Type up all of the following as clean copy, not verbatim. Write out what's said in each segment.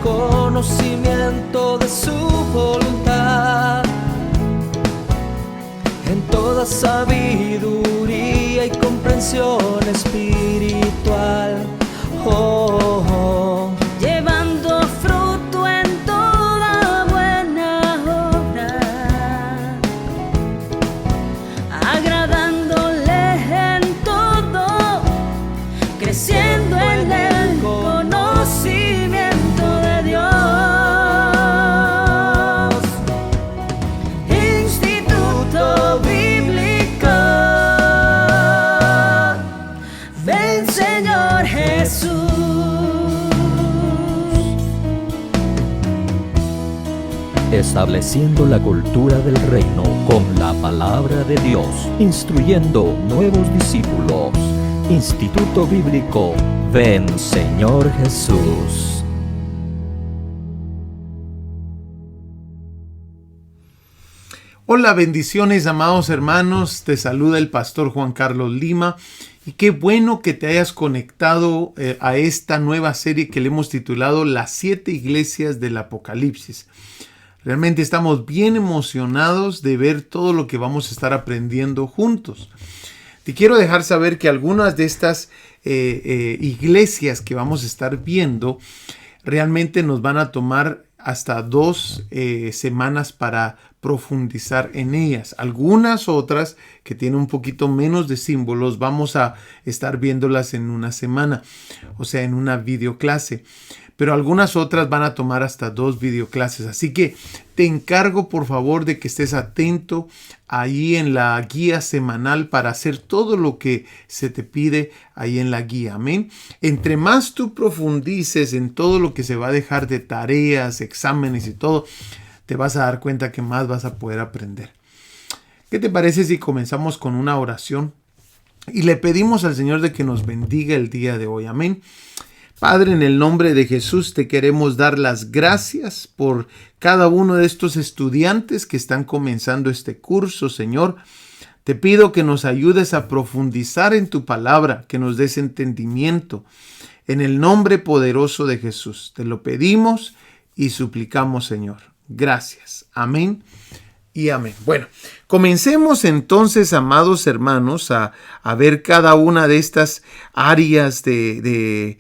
conocimiento de su voluntad, en toda sabiduría y comprensión espiritual. Oh, oh. Llevando fruto en toda buena obra, agradándole en todo, creciendo en el conocimiento de Dios. Instituto Bíblico, ven Señor Jesús. Estableciendo la cultura del reino con la palabra de Dios, instruyendo nuevos discípulos. Instituto Bíblico, ven Señor Jesús. Hola, bendiciones, amados hermanos. Te saluda el pastor Juan Carlos Lima. Y qué bueno que te hayas conectado a esta nueva serie que le hemos titulado Las 7 iglesias del Apocalipsis. Realmente estamos bien emocionados de ver todo lo que vamos a estar aprendiendo juntos. Te quiero dejar saber que algunas de estas iglesias que vamos a estar viendo realmente nos van a tomar hasta 2 semanas para profundizar en ellas. Algunas otras que tienen un poquito menos de símbolos vamos a estar viéndolas en una semana, o sea, en una videoclase. Pero algunas otras van a tomar hasta 2 videoclases. Así que te encargo por favor de que estés atento ahí en la guía semanal para hacer todo lo que se te pide ahí en la guía. Amén. Entre más tú profundices en todo lo que se va a dejar de tareas, exámenes y todo, te vas a dar cuenta que más vas a poder aprender. ¿Qué te parece si comenzamos con una oración? Y le pedimos al Señor de que nos bendiga el día de hoy. Amén. Padre, en el nombre de Jesús te queremos dar las gracias por cada uno de estos estudiantes que están comenzando este curso, Señor. Te pido que nos ayudes a profundizar en tu palabra, que nos des entendimiento. En el nombre poderoso de Jesús te lo pedimos y suplicamos, Señor. Gracias. Amén y amén. Bueno, comencemos entonces, amados hermanos, a ver cada una de estas áreas de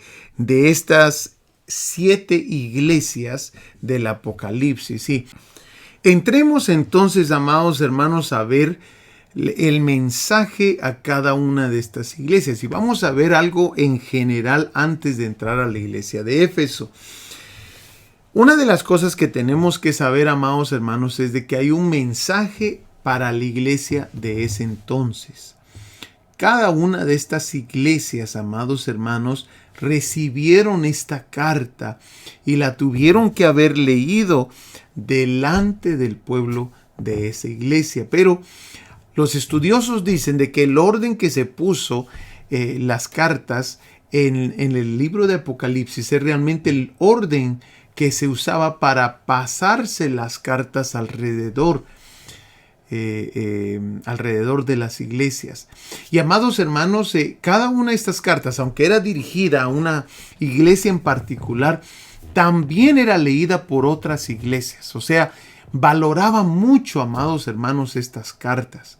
estas 7 iglesias del Apocalipsis. Sí. Entremos entonces, amados hermanos, a ver el mensaje a cada una de estas iglesias. Y vamos a ver algo en general antes de entrar a la iglesia de Éfeso. Una de las cosas que tenemos que saber, amados hermanos, es de que hay un mensaje para la iglesia de ese entonces. Cada una de estas iglesias, amados hermanos, recibieron esta carta y la tuvieron que haber leído delante del pueblo de esa iglesia. Pero los estudiosos dicen de que el orden que se puso las cartas en el libro de Apocalipsis es realmente el orden que se usaba para pasarse las cartas alrededor de las iglesias. Y amados hermanos, cada una de estas cartas, aunque era dirigida a una iglesia en particular, también era leída por otras iglesias. O sea, valoraba mucho, amados hermanos, estas cartas.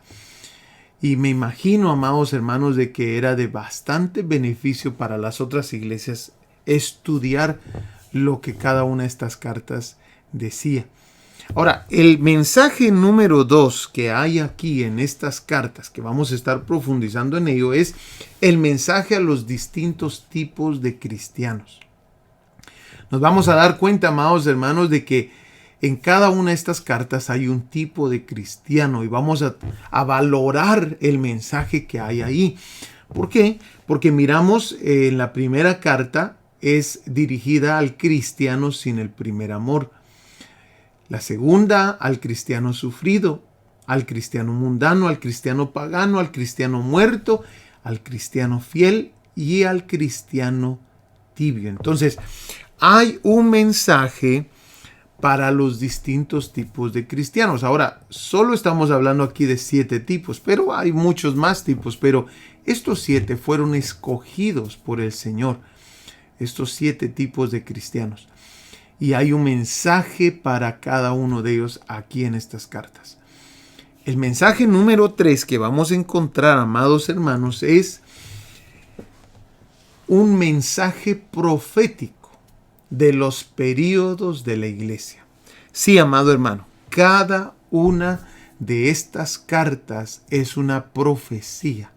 Y me imagino, amados hermanos, de que era de bastante beneficio para las otras iglesias estudiar lo que cada una de estas cartas decía. Ahora, el mensaje número 2 que hay aquí en estas cartas, que vamos a estar profundizando en ello, es el mensaje a los distintos tipos de cristianos. Nos vamos a dar cuenta, amados hermanos, de que en cada una de estas cartas hay un tipo de cristiano y vamos a valorar el mensaje que hay ahí. ¿Por qué? Porque miramos en la primera carta es dirigida al cristiano sin el primer amor. La segunda al cristiano sufrido, al cristiano mundano, al cristiano pagano, al cristiano muerto, al cristiano fiel y al cristiano tibio. Entonces, hay un mensaje para los distintos tipos de cristianos. Ahora, solo estamos hablando aquí de 7 tipos, pero hay muchos más tipos, pero estos 7 fueron escogidos por el Señor, estos 7 tipos de cristianos. y hay un mensaje para cada uno de ellos aquí en estas cartas. El mensaje número 3 que vamos a encontrar, amados hermanos, es un mensaje profético de los períodos de la iglesia. Sí, amado hermano, cada una de estas cartas es una profecía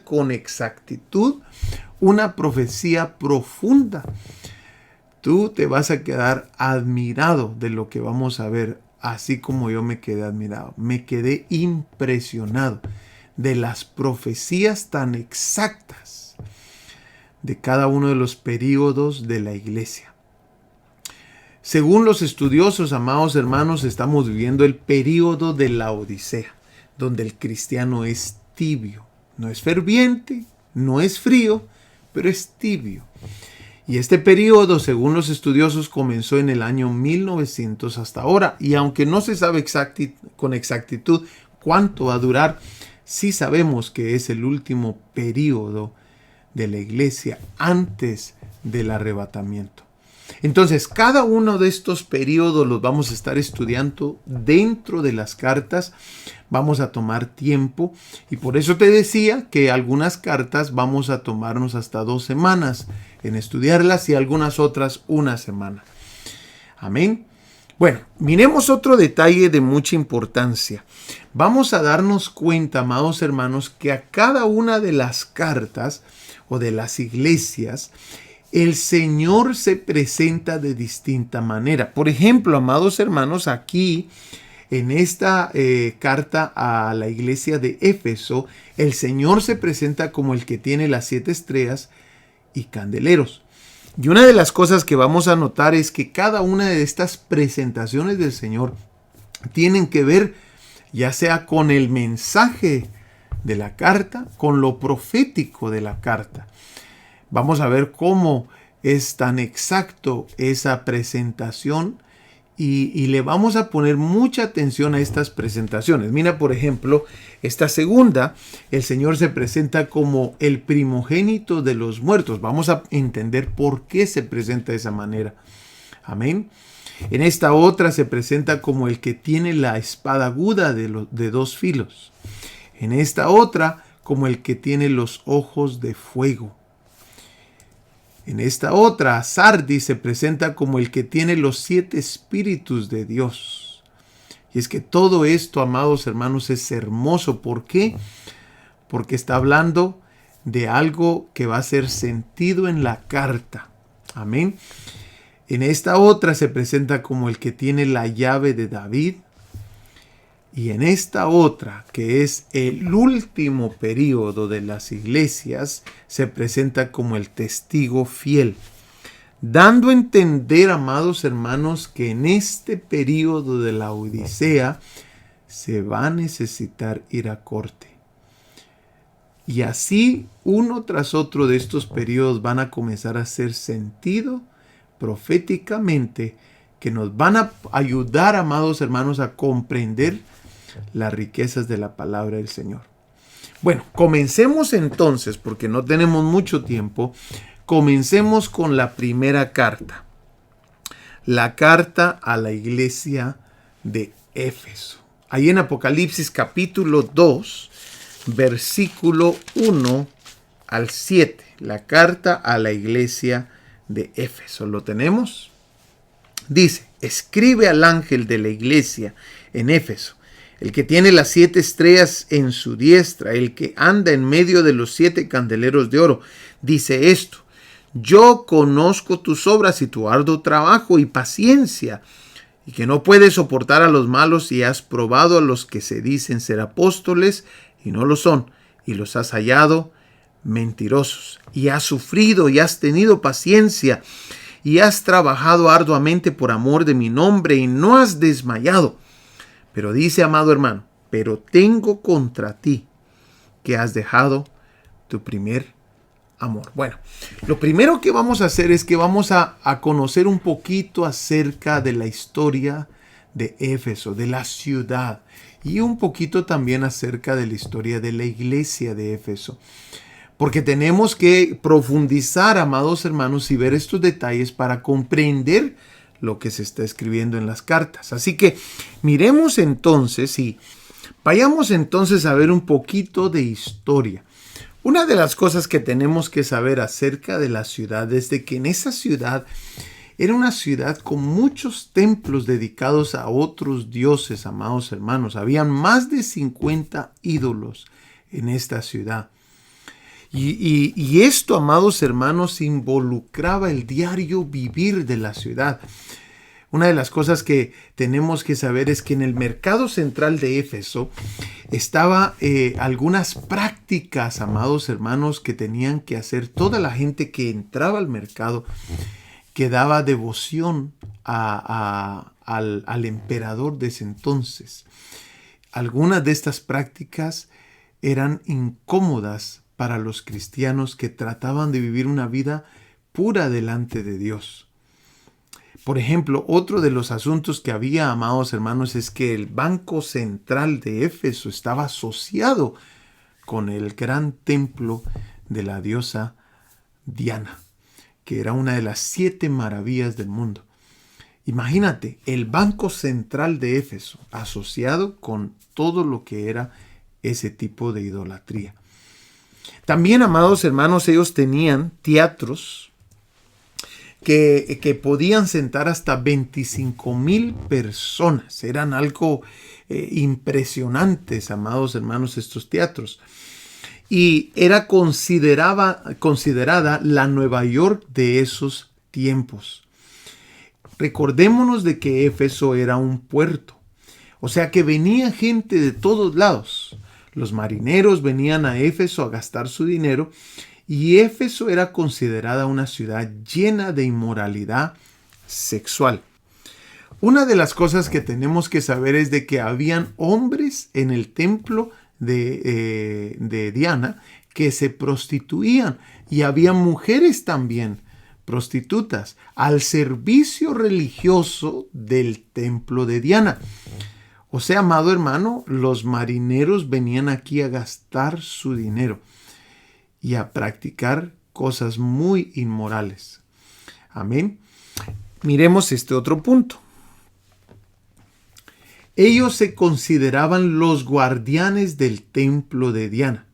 con exactitud, una profecía profunda. Tú te vas a quedar admirado de lo que vamos a ver, así como yo me quedé admirado. Me quedé impresionado de las profecías tan exactas de cada uno de los períodos de la iglesia. Según los estudiosos, amados hermanos, estamos viviendo el período de la Odisea, donde el cristiano es tibio. No es ferviente, no es frío, pero es tibio. Y este periodo, según los estudiosos, comenzó en el año 1900 hasta ahora. Y aunque no se sabe con exactitud cuánto va a durar, sí sabemos que es el último periodo de la iglesia antes del arrebatamiento. Entonces, cada uno de estos periodos los vamos a estar estudiando dentro de las cartas. Vamos a tomar tiempo y por eso te decía que algunas cartas vamos a tomarnos hasta 2 semanas en estudiarlas y algunas otras 1 semana. Amén. Bueno, miremos otro detalle de mucha importancia. Vamos a darnos cuenta, amados hermanos, que a cada una de las cartas o de las iglesias, el Señor se presenta de distinta manera. Por ejemplo, amados hermanos, aquí en esta carta a la iglesia de Éfeso, el Señor se presenta como el que tiene las 7 estrellas y candeleros. Y una de las cosas que vamos a notar es que cada una de estas presentaciones del Señor tienen que ver ya sea con el mensaje de la carta, con lo profético de la carta. Vamos a ver cómo es tan exacto esa presentación y le vamos a poner mucha atención a estas presentaciones. Mira, por ejemplo, esta segunda, el Señor se presenta como el primogénito de los muertos. Vamos a entender por qué se presenta de esa manera. Amén. En esta otra se presenta como el que tiene la espada aguda de 2 filos. En esta otra, como el que tiene los ojos de fuego. En esta otra, Sardis se presenta como el que tiene los 7 espíritus de Dios. Y es que todo esto, amados hermanos, es hermoso. ¿Por qué? Porque está hablando de algo que va a ser sentido en la carta. Amén. En esta otra se presenta como el que tiene la llave de David. Y en esta otra, que es el último periodo de las iglesias, se presenta como el testigo fiel. Dando a entender, amados hermanos, que en este periodo de la Odisea se va a necesitar ir a corte. Y así, uno tras otro de estos periodos van a comenzar a hacer sentido proféticamente, que nos van a ayudar, amados hermanos, a comprender las riquezas de la palabra del Señor. Bueno, comencemos entonces, porque no tenemos mucho tiempo. Comencemos con la primera carta. La carta a la iglesia de Éfeso. Ahí en Apocalipsis capítulo 2, versículo 1 al 7. La carta a la iglesia de Éfeso. ¿Lo tenemos? Dice: escribe al ángel de la iglesia en Éfeso, el que tiene las 7 estrellas en su diestra, el que anda en medio de los 7 candeleros de oro. Dice esto: yo conozco tus obras y tu arduo trabajo y paciencia, y que no puedes soportar a los malos, y has probado a los que se dicen ser apóstoles y no lo son, y los has hallado mentirosos. Y has sufrido y has tenido paciencia, y has trabajado arduamente por amor de mi nombre, y no has desmayado. Pero dice, amado hermano, pero tengo contra ti que has dejado tu primer amor. Bueno, lo primero que vamos a hacer es que vamos a conocer un poquito acerca de la historia de Éfeso, de la ciudad, y un poquito también acerca de la historia de la iglesia de Éfeso. porque tenemos que profundizar, amados hermanos, y ver estos detalles para comprender lo que se está escribiendo en las cartas. Así que miremos entonces y vayamos entonces a ver un poquito de historia. Una de las cosas que tenemos que saber acerca de la ciudad es de que en esa ciudad era una ciudad con muchos templos dedicados a otros dioses, amados hermanos. Habían más de 50 ídolos en esta ciudad. Y esto, amados hermanos, involucraba el diario vivir de la ciudad. Una de las cosas que tenemos que saber es que en el mercado central de Éfeso estaba algunas prácticas, amados hermanos, que tenían que hacer toda la gente que entraba al mercado, que daba devoción al emperador de ese entonces. Algunas de estas prácticas eran incómodas para los cristianos que trataban de vivir una vida pura delante de Dios. Por ejemplo, otro de los asuntos que había, amados hermanos, es que el Banco Central de Éfeso estaba asociado con el gran templo de la diosa Diana, que era una de las 7 maravillas del mundo. Imagínate, el Banco Central de Éfeso asociado con todo lo que era ese tipo de idolatría. También, amados hermanos, ellos tenían teatros que podían sentar hasta 25,000 personas. Eran algo impresionantes, amados hermanos, estos teatros. Y era considerada la Nueva York de esos tiempos. Recordémonos de que Éfeso era un puerto. O sea que venía gente de todos lados. Los marineros venían a Éfeso a gastar su dinero y Éfeso era considerada una ciudad llena de inmoralidad sexual. Una de las cosas que tenemos que saber es de que habían hombres en el templo de Diana que se prostituían y había mujeres también prostitutas al servicio religioso del templo de Diana. O sea, amado hermano, los marineros venían aquí a gastar su dinero y a practicar cosas muy inmorales. Amén. Miremos este otro punto. Ellos se consideraban los guardianes del templo de Diana.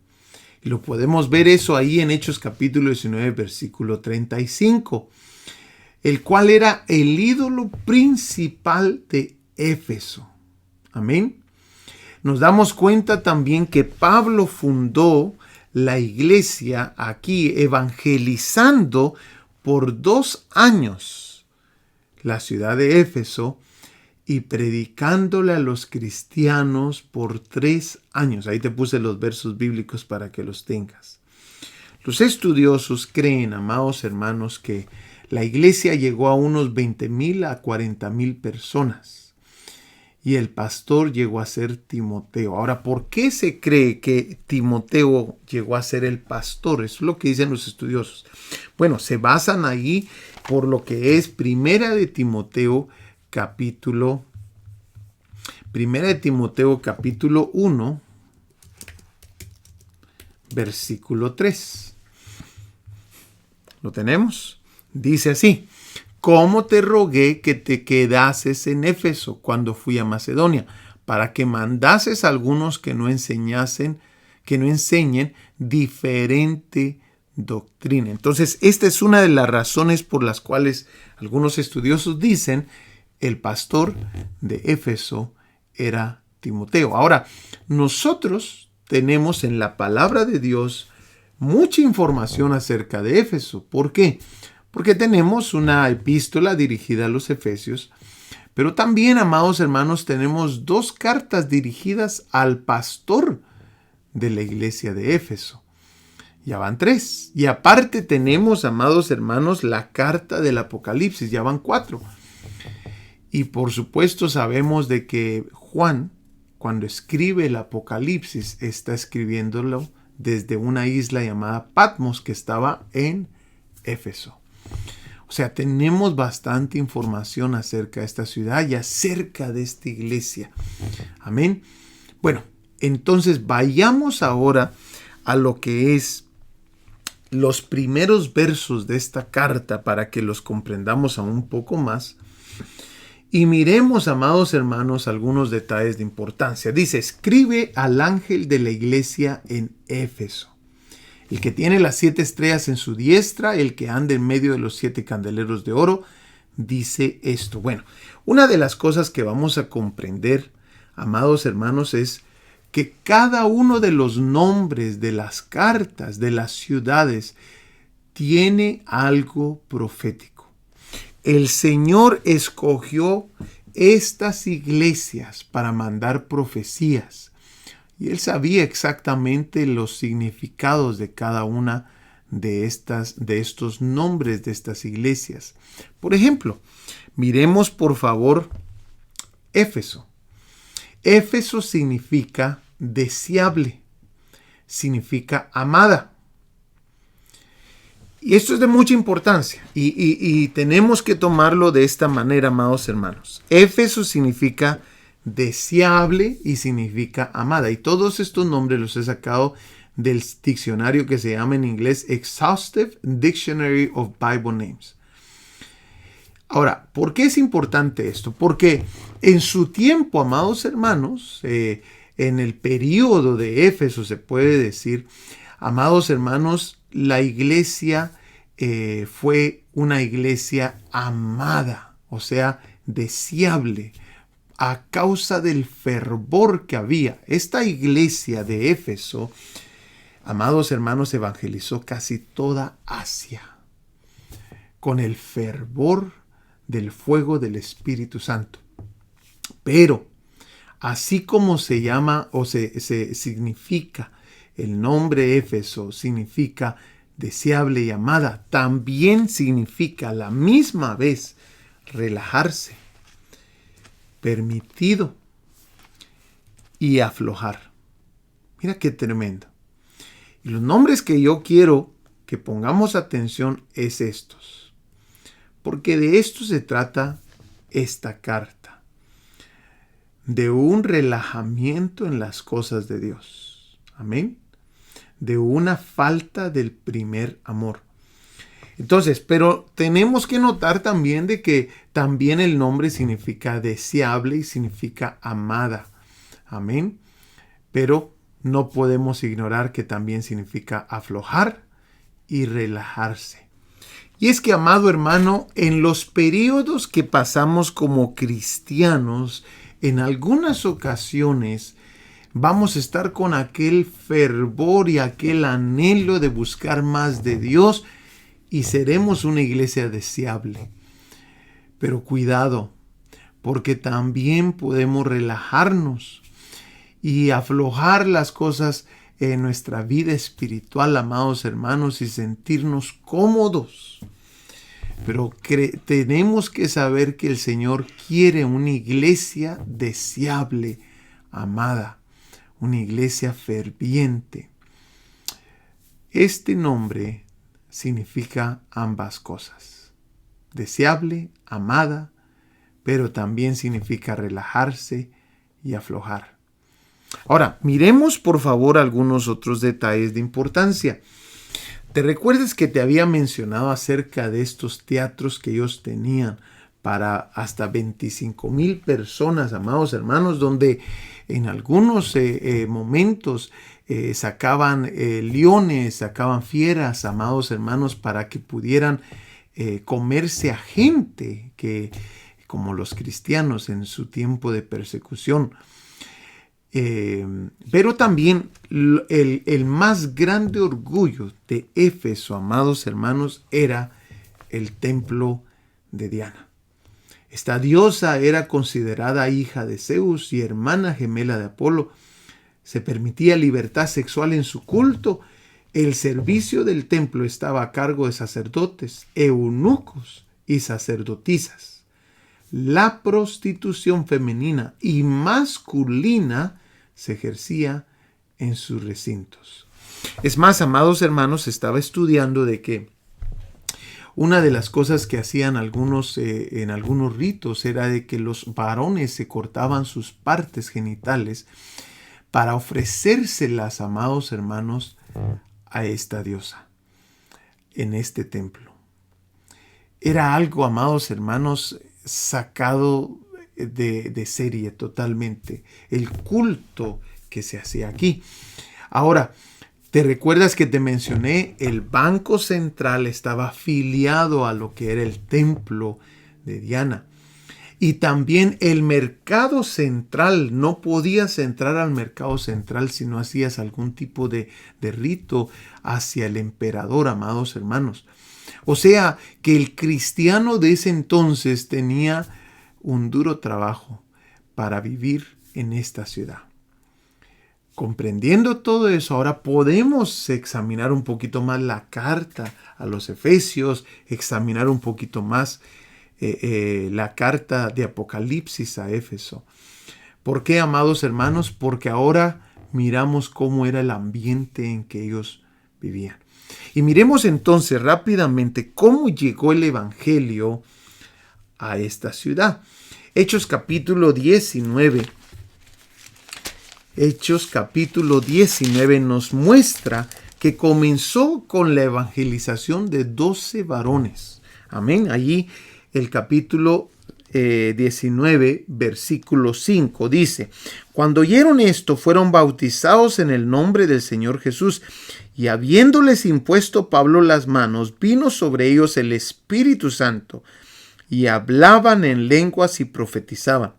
Y lo podemos ver eso ahí en Hechos capítulo 19, versículo 35, el cual era el ídolo principal de Éfeso. Amén. Nos damos cuenta también que Pablo fundó la iglesia aquí, evangelizando por 2 años la ciudad de Éfeso y predicándole a los cristianos por 3 años. Ahí te puse los versos bíblicos para que los tengas. Los estudiosos creen, amados hermanos, que la iglesia llegó a unos 20,000 a 40,000 personas. Y el pastor llegó a ser Timoteo. Ahora, ¿por qué se cree que Timoteo llegó a ser el pastor? Eso es lo que dicen los estudiosos. Bueno, se basan ahí por lo que es Primera de Timoteo capítulo 1, versículo 3. ¿Lo tenemos? Dice así: ¿cómo te rogué que te quedases en Éfeso cuando fui a Macedonia, para que mandases a algunos que no enseñen diferente doctrina? Entonces, esta es una de las razones por las cuales algunos estudiosos dicen el pastor de Éfeso era Timoteo. Ahora, nosotros tenemos en la palabra de Dios mucha información acerca de Éfeso. ¿Por qué? Porque tenemos una epístola dirigida a los Efesios, pero también, amados hermanos, tenemos 2 cartas dirigidas al pastor de la iglesia de Éfeso. Ya van 3. Y aparte tenemos, amados hermanos, la carta del Apocalipsis. Ya van 4. Y por supuesto sabemos de que Juan, cuando escribe el Apocalipsis, está escribiéndolo desde una isla llamada Patmos que estaba en Éfeso. O sea, tenemos bastante información acerca de esta ciudad y acerca de esta iglesia. Amén. Bueno, entonces vayamos ahora a lo que es los primeros versos de esta carta para que los comprendamos aún un poco más. Y miremos, amados hermanos, algunos detalles de importancia. Dice, escribe al ángel de la iglesia en Éfeso, el que tiene las 7 estrellas en su diestra, el que anda en medio de los 7 candeleros de oro, dice esto. Bueno, una de las cosas que vamos a comprender, amados hermanos, es que cada uno de los nombres de las cartas, de las ciudades, tiene algo profético. El Señor escogió estas iglesias para mandar profecías. Y Él sabía exactamente los significados de cada una de estos nombres de estas iglesias. Por ejemplo, miremos por favor Éfeso. Éfeso significa deseable, significa amada. Y esto es de mucha importancia y tenemos que tomarlo de esta manera, amados hermanos. Éfeso significa deseable y significa amada. Y todos estos nombres los he sacado del diccionario que se llama en inglés Exhaustive Dictionary of Bible Names. Ahora, ¿por qué es importante esto? Porque en su tiempo, amados hermanos, en el periodo de Éfeso se puede decir, amados hermanos, la iglesia fue una iglesia amada, o sea, deseable, a causa del fervor que había. Esta iglesia de Éfeso, amados hermanos, evangelizó casi toda Asia con el fervor del fuego del Espíritu Santo. Pero, así como se llama o se significa el nombre Éfeso, significa deseable y amada, también significa a la misma vez relajarse, permitido y aflojar. Mira qué tremendo. Y los nombres que yo quiero que pongamos atención es estos, porque de esto se trata esta carta, de un relajamiento en las cosas de Dios. Amén. De una falta del primer amor. Entonces, pero tenemos que notar también de que también el nombre significa deseable y significa amada. Amén. Pero no podemos ignorar que también significa aflojar y relajarse. Y es que, amado hermano, en los periodos que pasamos como cristianos, en algunas ocasiones vamos a estar con aquel fervor y aquel anhelo de buscar más de Dios y seremos una iglesia deseable. Pero cuidado, porque también podemos relajarnos y aflojar las cosas en nuestra vida espiritual, amados hermanos, y sentirnos cómodos. Pero tenemos que saber que el Señor quiere una iglesia deseable, amada, una iglesia ferviente. Este nombre significa ambas cosas, deseable, amada, pero también significa relajarse y aflojar. Ahora, miremos por favor algunos otros detalles de importancia. ¿Te recuerdas que te había mencionado acerca de estos teatros que ellos tenían para hasta 25,000 personas, amados hermanos, donde en algunos momentos sacaban leones, sacaban fieras, amados hermanos, para que pudieran comerse a gente que, como los cristianos en su tiempo de persecución? Pero también el más grande orgullo de Éfeso, amados hermanos, era el templo de Diana. Esta diosa era considerada hija de Zeus y hermana gemela de Apolo. Se permitía libertad sexual en su culto. El servicio del templo estaba a cargo de sacerdotes, eunucos y sacerdotisas. La prostitución femenina y masculina se ejercía en sus recintos. Es más, amados hermanos, estaba estudiando de que una de las cosas que hacían algunos en algunos ritos era de que los varones se cortaban sus partes genitales para ofrecérselas, amados hermanos, a esta diosa. en este templo. Era algo, amados hermanos, sacado de serie totalmente. El culto que se hacía aquí. Ahora, ¿te recuerdas que te mencioné? El banco central estaba afiliado a lo que era el templo de Diana. Y también el mercado central. No podías entrar al mercado central si no hacías algún tipo de rito hacia el emperador, amados hermanos. O sea, que el cristiano de ese entonces tenía un duro trabajo para vivir en esta ciudad. Comprendiendo todo eso, ahora podemos examinar un poquito más la carta a los Efesios, examinar un poquito más la carta de Apocalipsis a Éfeso. ¿Por qué, amados hermanos? Porque ahora miramos cómo era el ambiente en que ellos vivían. Y miremos entonces rápidamente cómo llegó el Evangelio a esta ciudad. Hechos capítulo 19. Hechos capítulo 19 nos muestra que comenzó con la evangelización de 12 varones. Amén. Allí el capítulo 19, versículo 5 dice: cuando oyeron esto, fueron bautizados en el nombre del Señor Jesús, y habiéndoles impuesto Pablo las manos, vino sobre ellos el Espíritu Santo, y hablaban en lenguas y profetizaban.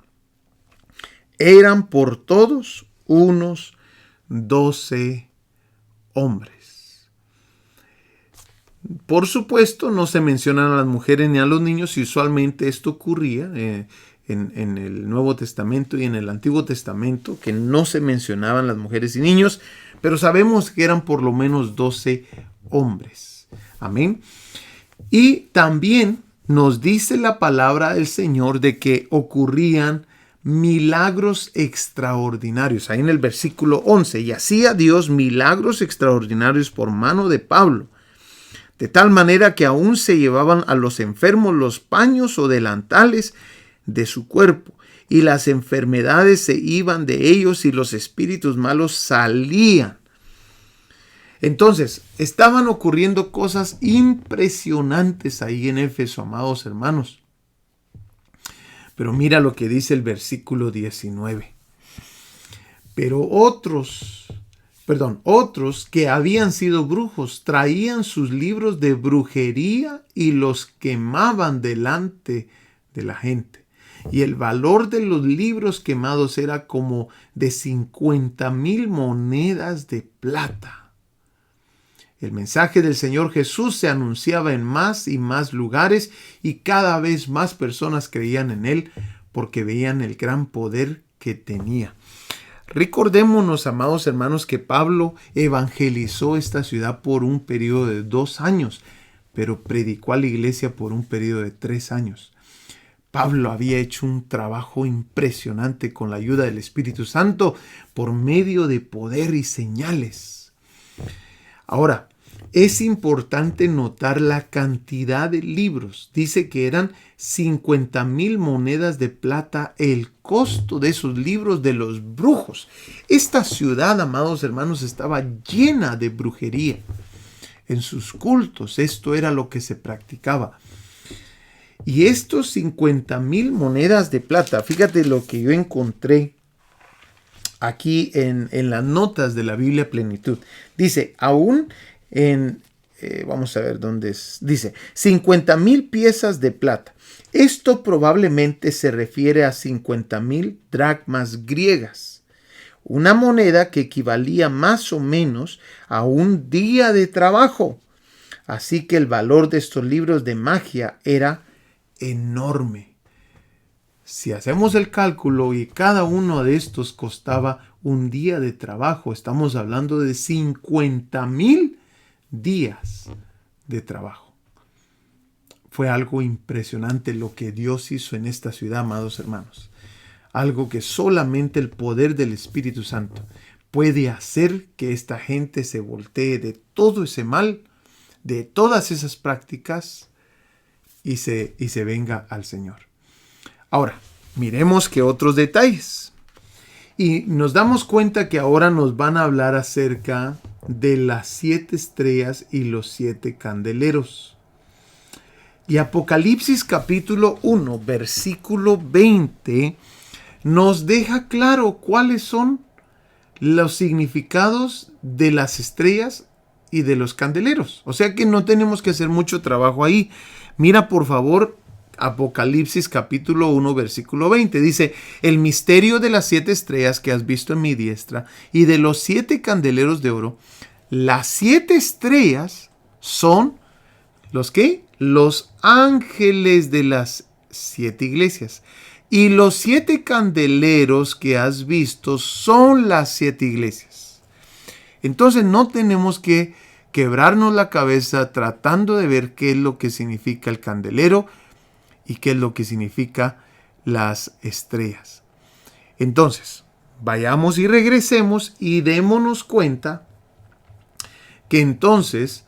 Eran por todos unos 12 hombres. Por supuesto, no se mencionan a las mujeres ni a los niños, y usualmente esto ocurría en el Nuevo Testamento y en el Antiguo Testamento, que no se mencionaban las mujeres y niños, pero sabemos que eran por lo menos 12 hombres. Amén. Y también nos dice la palabra del Señor de que ocurrían milagros extraordinarios. Ahí en el versículo 11, y hacía Dios milagros extraordinarios por mano de Pablo, de tal manera que aún se llevaban a los enfermos los paños o delantales de su cuerpo, y las enfermedades se iban de ellos y los espíritus malos salían. Entonces, estaban ocurriendo cosas impresionantes ahí en Éfeso, amados hermanos. Pero mira lo que dice el versículo 19. Pero otros que habían sido brujos traían sus libros de brujería y los quemaban delante de la gente. Y el valor de los libros quemados era como de 50,000 monedas de plata. El mensaje del Señor Jesús se anunciaba en más y más lugares, y cada vez más personas creían en Él porque veían el gran poder que tenía. Recordémonos, amados hermanos, que Pablo evangelizó esta ciudad por un periodo de 2 años, pero predicó a la iglesia por un periodo de 3 años. Pablo había hecho un trabajo impresionante con la ayuda del Espíritu Santo por medio de poder y señales. Ahora, es importante notar la cantidad de libros. Dice que eran 50,000 monedas de plata el costo de esos libros de los brujos. Esta ciudad, amados hermanos, estaba llena de brujería. En sus cultos, esto era lo que se practicaba. Y estos 50,000 monedas de plata, fíjate lo que yo encontré aquí en las notas de la Biblia Plenitud. Dice, aún vamos a ver dónde es. Dice, 50,000 piezas de plata. Esto probablemente se refiere a 50,000 dracmas griegas, una moneda que equivalía más o menos a un día de trabajo. Así que el valor de estos libros de magia era enorme. Si hacemos el cálculo y cada uno de estos costaba un día de trabajo, estamos hablando de 50,000 días de trabajo. Fue algo impresionante lo que Dios hizo en esta ciudad, amados hermanos. Algo que solamente el poder del Espíritu Santo puede hacer que esta gente se voltee de todo ese mal, de todas esas prácticas y se venga al Señor. Ahora, miremos que otros detalles. Y nos damos cuenta que ahora nos van a hablar acerca de las 7 estrellas y los 7 candeleros. Y Apocalipsis capítulo 1, versículo 20, nos deja claro cuáles son los significados de las estrellas y de los candeleros. O sea que no tenemos que hacer mucho trabajo ahí. Mira por favor Apocalipsis capítulo 1 versículo 20. Dice: el misterio de las 7 estrellas que has visto en mi diestra y de los 7 candeleros de oro. Las 7 estrellas son ¿los qué? Los ángeles de las 7 iglesias. Y los 7 candeleros que has visto son las 7 iglesias. Entonces no tenemos que quebrarnos la cabeza tratando de ver qué es lo que significa el candelero y qué es lo que significa las estrellas. Entonces, vayamos y regresemos y démonos cuenta que entonces,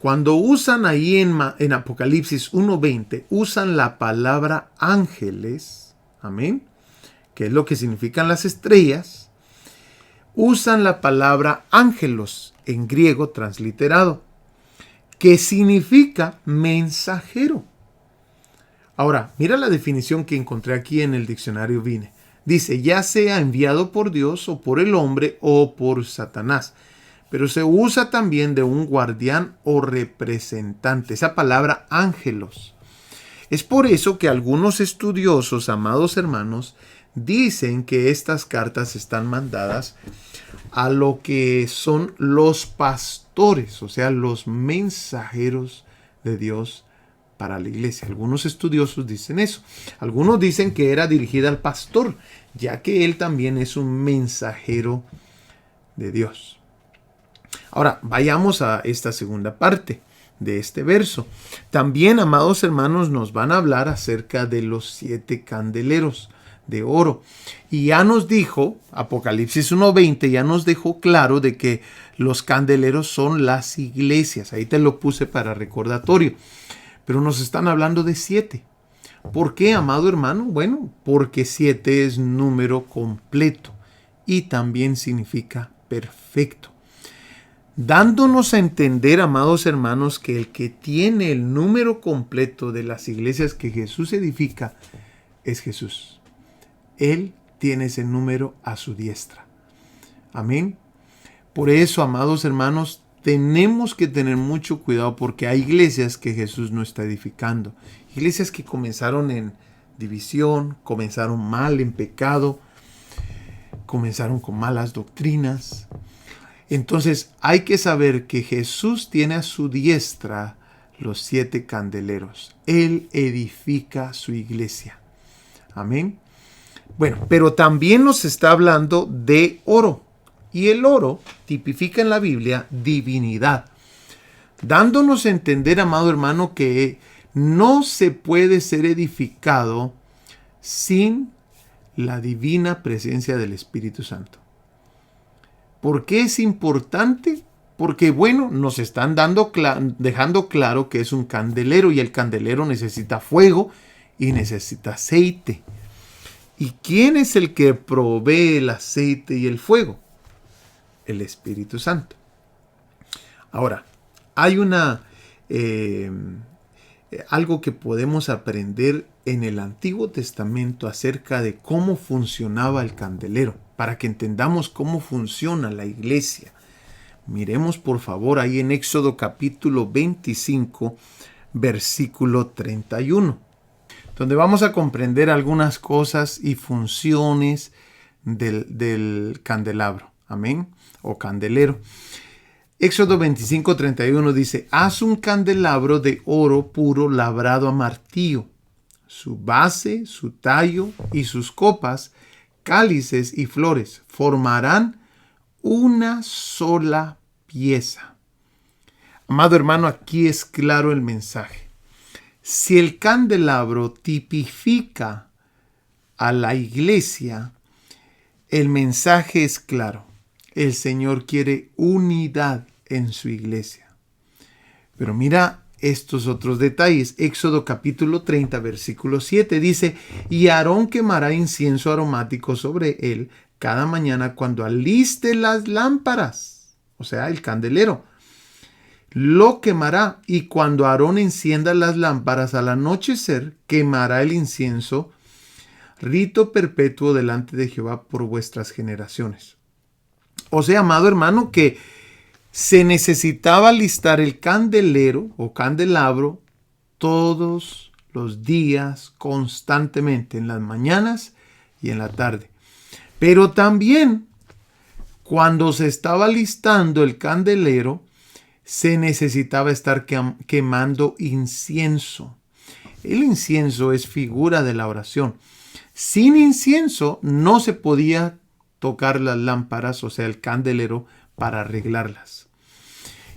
cuando usan ahí en Apocalipsis 1:20, usan la palabra ángeles, amén, que es lo que significan las estrellas, usan la palabra ángelos en griego transliterado, que significa mensajero. Ahora, mira la definición que encontré aquí en el diccionario Vine. Dice, ya sea enviado por Dios o por el hombre o por Satanás. Pero se usa también de un guardián o representante. Esa palabra ángelos. Es por eso que algunos estudiosos, amados hermanos, dicen que estas cartas están mandadas a lo que son los pastores, o sea, los mensajeros de Dios para la iglesia. Algunos estudiosos dicen eso. Algunos dicen que era dirigida al pastor, ya que él también es un mensajero de Dios. Ahora, vayamos a esta segunda parte de este verso. También, amados hermanos, nos van a hablar acerca de los 7 candeleros de oro. Y ya nos dijo, Apocalipsis 1:20, ya nos dejó claro de que los candeleros son las iglesias. Ahí te lo puse para recordatorio. Pero nos están hablando de 7. ¿Por qué, amado hermano? Bueno, porque 7 es número completo y también significa perfecto. Dándonos a entender, amados hermanos, que el que tiene el número completo de las iglesias que Jesús edifica es Jesús. Él tiene ese número a su diestra. Amén. Por eso, amados hermanos, tenemos que tener mucho cuidado porque hay iglesias que Jesús no está edificando. Iglesias que comenzaron en división, comenzaron mal en pecado, comenzaron con malas doctrinas. Entonces hay que saber que Jesús tiene a su diestra los 7 candeleros. Él edifica su iglesia. Amén. Bueno, pero también nos está hablando de oro. Y el oro tipifica en la Biblia divinidad. Dándonos a entender, amado hermano, que no se puede ser edificado sin la divina presencia del Espíritu Santo. ¿Por qué es importante? Porque, bueno, nos están dejando claro que es un candelero y el candelero necesita fuego y necesita aceite. ¿Y quién es el que provee el aceite y el fuego? El Espíritu Santo. Ahora, hay algo que podemos aprender en el Antiguo Testamento acerca de cómo funcionaba el candelero, para que entendamos cómo funciona la iglesia. Miremos por favor ahí en Éxodo capítulo 25, versículo 31, donde vamos a comprender algunas cosas y funciones del candelabro. Amén. O candelero. Éxodo 25, 31 dice: haz un candelabro de oro puro labrado a martillo. Su base, su tallo y sus copas, cálices y flores formarán una sola pieza. Amado hermano, aquí es claro el mensaje. Si el candelabro tipifica a la iglesia, el mensaje es claro. El Señor quiere unidad en su iglesia. Pero mira estos otros detalles. Éxodo capítulo 30, versículo 7 dice: y Aarón quemará incienso aromático sobre él cada mañana cuando aliste las lámparas. O o sea, el candelero. Lo quemará, y cuando Aarón encienda las lámparas al anochecer, quemará el incienso, rito perpetuo delante de Jehová por vuestras generaciones. O sea, amado hermano, que se necesitaba alistar el candelero o candelabro todos los días, constantemente, en las mañanas y en la tarde. Pero también, cuando se estaba alistando el candelero, se necesitaba estar quemando incienso. El incienso es figura de la oración. Sin incienso no se podía tocar las lámparas, o sea, el candelero, para arreglarlas.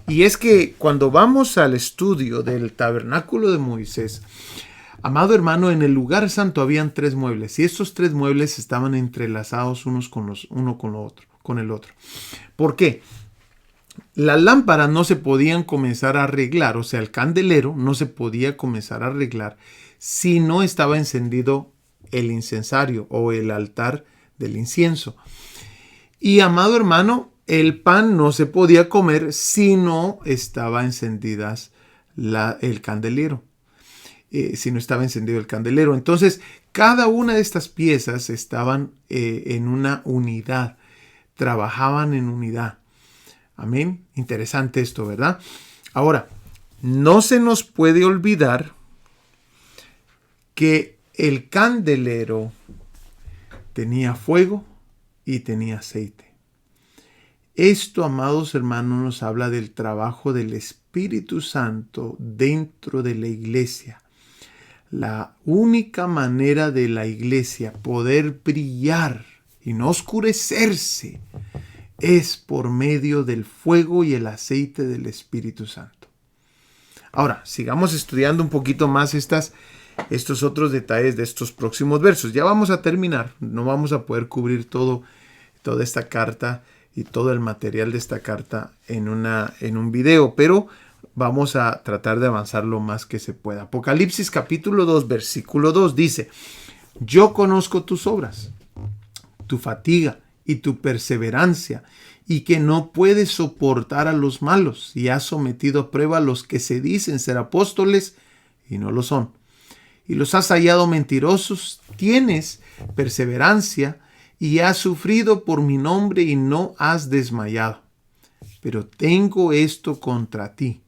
Y es que cuando vamos al estudio del tabernáculo de Moisés, amado hermano, en el lugar santo habían 3 muebles, y estos 3 muebles estaban entrelazados uno con el otro. ¿Por qué? Las lámparas no se podían comenzar a arreglar, o sea, el candelero no se podía comenzar a arreglar si no estaba encendido el incensario o el altar del incienso. Y amado hermano, el pan no se podía comer si no estaba encendidas el candelero. Si no estaba encendido el candelero. Entonces, cada una de estas piezas estaban en una unidad, trabajaban en unidad. Amén. Interesante esto, ¿verdad? Ahora, no se nos puede olvidar que el candelero tenía fuego y tenía aceite. Esto, amados hermanos, nos habla del trabajo del Espíritu Santo dentro de la iglesia. La única manera de la iglesia poder brillar y no oscurecerse es por medio del fuego y el aceite del Espíritu Santo. Ahora, sigamos estudiando un poquito más estos otros detalles de estos próximos versos. Ya vamos a terminar, no vamos a poder cubrir toda esta carta y todo el material de esta carta en un video, pero vamos a tratar de avanzar lo más que se pueda. Apocalipsis capítulo 2, versículo 2 dice: yo conozco tus obras, tu fatiga y tu perseverancia, y que no puedes soportar a los malos, y has sometido a prueba a los que se dicen ser apóstoles y no lo son, y los has hallado mentirosos. Tienes perseverancia y has sufrido por mi nombre y no has desmayado. Pero tengo esto contra ti,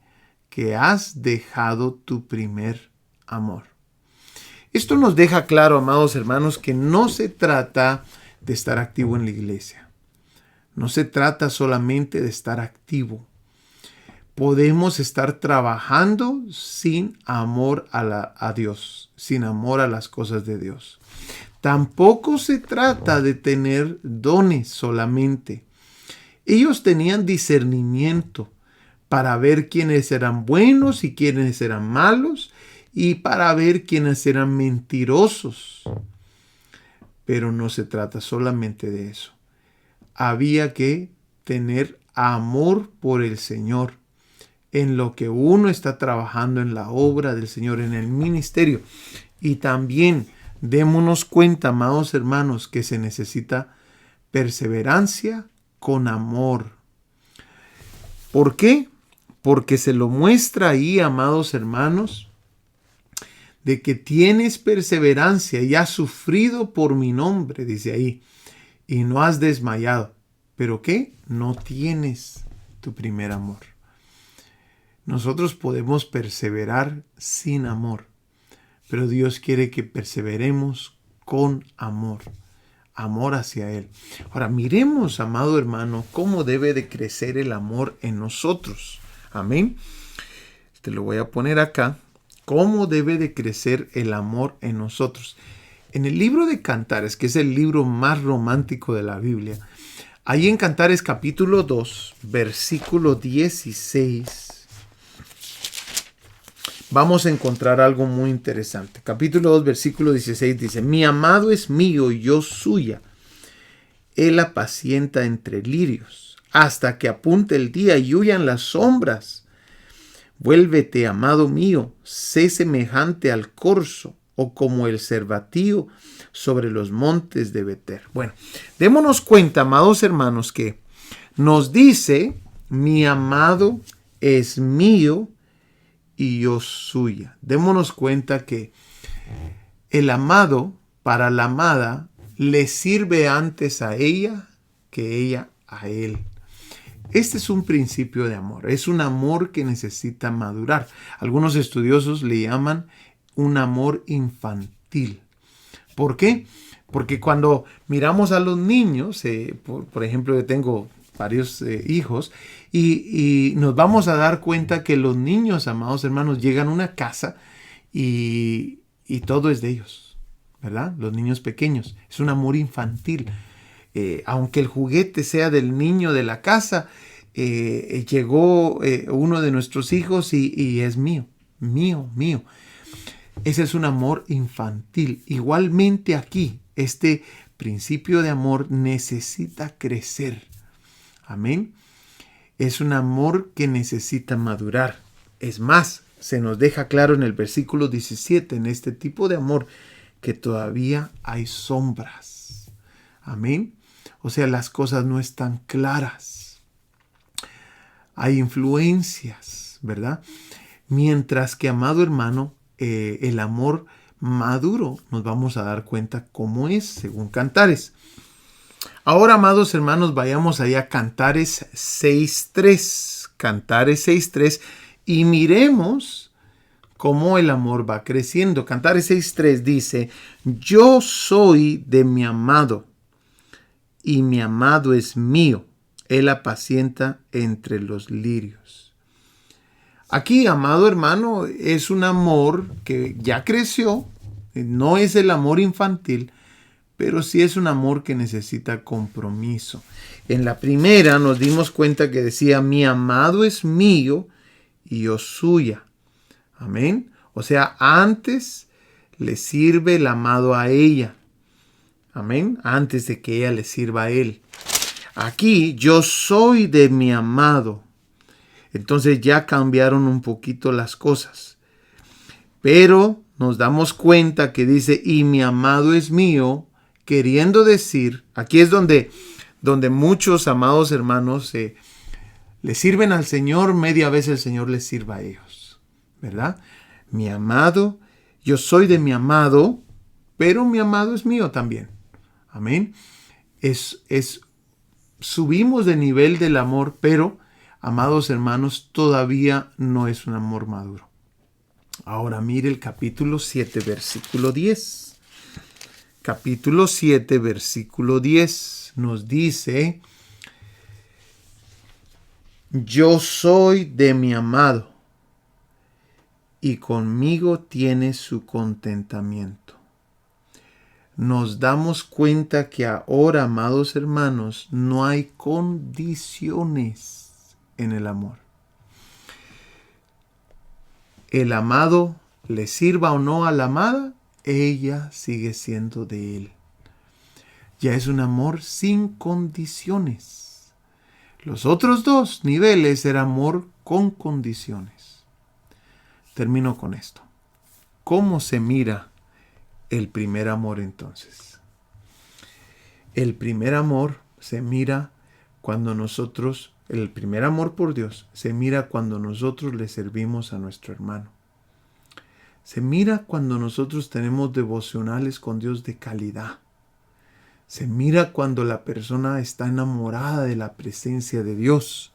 que has dejado tu primer amor. Esto nos deja claro, amados hermanos, que no se trata de estar activo en la iglesia. No se trata solamente de estar activo. Podemos estar trabajando sin amor a Dios, sin amor a las cosas de Dios. Tampoco se trata de tener dones solamente. Ellos tenían discernimiento para ver quiénes eran buenos y quiénes eran malos, y para ver quiénes eran mentirosos. Pero no se trata solamente de eso. Había que tener amor por el Señor en lo que uno está trabajando en la obra del Señor, en el ministerio. Y también démonos cuenta, amados hermanos, que se necesita perseverancia con amor. ¿Por qué? Porque se lo muestra ahí, amados hermanos, de que tienes perseverancia y has sufrido por mi nombre, dice ahí, y no has desmayado. ¿Pero qué? No tienes tu primer amor. Nosotros podemos perseverar sin amor, pero Dios quiere que perseveremos con amor, amor hacia Él. Ahora, miremos, amado hermano, cómo debe de crecer el amor en nosotros. Amén. Te lo voy a poner acá. ¿Cómo debe de crecer el amor en nosotros? En el libro de Cantares, que es el libro más romántico de la Biblia, ahí en Cantares capítulo 2, versículo 16, vamos a encontrar algo muy interesante. Capítulo 2, versículo 16 dice: mi amado es mío y yo suya. Él apacienta entre lirios, hasta que apunte el día y huyan las sombras. Vuélvete, amado mío, sé semejante al corzo, o como el cervatío sobre los montes de Beter. Bueno, démonos cuenta, amados hermanos, que nos dice mi amado es mío y yo suya. Démonos cuenta que el amado, para la amada, le sirve antes a ella que ella a él. Este es un principio de amor. Es un amor que necesita madurar. Algunos estudiosos le llaman un amor infantil. ¿Por qué? Porque cuando miramos a los niños, por ejemplo, yo tengo varios hijos, y nos vamos a dar cuenta que los niños, amados hermanos, llegan a una casa y todo es de ellos, ¿verdad? Los niños pequeños. Es un amor infantil. Aunque el juguete sea del niño de la casa, llegó uno de nuestros hijos y es mío. Ese es un amor infantil. Igualmente aquí, este principio de amor necesita crecer. Amén. Es un amor que necesita madurar. Es más, se nos deja claro en el versículo 17, en este tipo de amor, que todavía hay sombras. Amén. O sea, las cosas no están claras. Hay influencias, ¿verdad? Mientras que, amado hermano, el amor maduro nos vamos a dar cuenta cómo es, según Cantares. Ahora, amados hermanos, vayamos allá a Cantares 6.3. Cantares 6.3 y miremos cómo el amor va creciendo. Cantares 6.3 dice: yo soy de mi amado y mi amado es mío. Él apacienta entre los lirios. Aquí, amado hermano, es un amor que ya creció. No es el amor infantil, pero sí es un amor que necesita compromiso. En la primera nos dimos cuenta que decía: mi amado es mío y yo suya. Amén. O sea, antes le sirve el amado a ella. Amén. Antes de que ella le sirva a él. Aquí, yo soy de mi amado. Entonces ya cambiaron un poquito las cosas. Pero nos damos cuenta que dice: y mi amado es mío, queriendo decir, aquí es donde muchos amados hermanos le sirven al Señor, media vez el Señor les sirva a ellos, ¿verdad? Mi amado, yo soy de mi amado, pero mi amado es mío también. Amén. Subimos de nivel del amor, pero, amados hermanos, todavía no es un amor maduro. Ahora mire el capítulo 7, versículo 10. Capítulo 7, versículo 10 nos dice: yo soy de mi amado y conmigo tiene su contentamiento. Nos damos cuenta que ahora, amados hermanos, no hay condiciones en el amor. El amado le sirva o no a la amada, ella sigue siendo de él. Ya es un amor sin condiciones. Los otros dos niveles era amor con condiciones. Termino con esto. ¿Cómo se mira el primer amor entonces? El primer amor se mira cuando nosotros, el primer amor por Dios, se mira cuando nosotros le servimos a nuestro hermano. Se mira cuando nosotros tenemos devocionales con Dios de calidad. Se mira cuando la persona está enamorada de la presencia de Dios.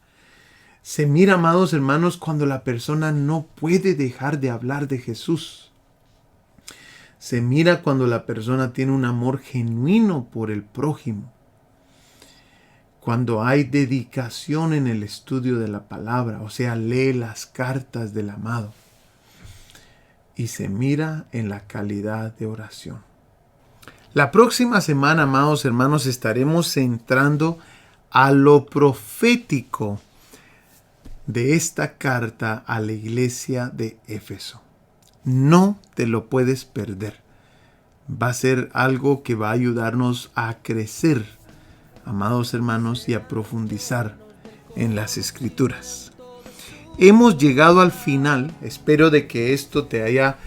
Se mira, amados hermanos, cuando la persona no puede dejar de hablar de Jesús. Se mira cuando la persona tiene un amor genuino por el prójimo. Cuando hay dedicación en el estudio de la palabra, o sea, lee las cartas del amado. Y se mira en la calidad de oración. La próxima semana, amados hermanos, estaremos entrando a lo profético de esta carta a la iglesia de Éfeso. No te lo puedes perder. Va a ser algo que va a ayudarnos a crecer, amados hermanos, y a profundizar en las Escrituras. Hemos llegado al final. Espero de que esto te haya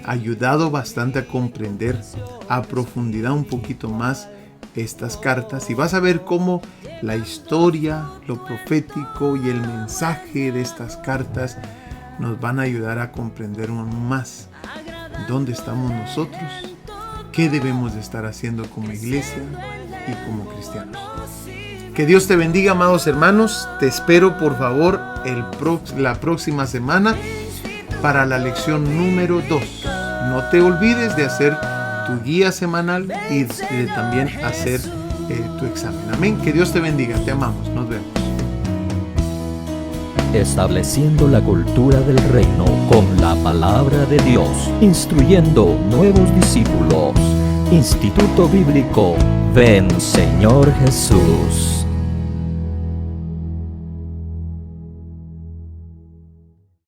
ayudado bastante a comprender a profundidad un poquito más estas cartas y vas a ver cómo la historia, lo profético y el mensaje de estas cartas nos van a ayudar a comprender aún más dónde estamos nosotros, qué debemos de estar haciendo como iglesia y como cristianos. Que Dios te bendiga, amados hermanos. Te espero, por favor, la próxima semana para la lección número 2. No te olvides de hacer tu guía semanal y de también hacer tu examen. Amén. Que Dios te bendiga. Te amamos. Nos vemos. Estableciendo la cultura del reino con la palabra de Dios, instruyendo nuevos discípulos. Instituto Bíblico Ven Señor Jesús.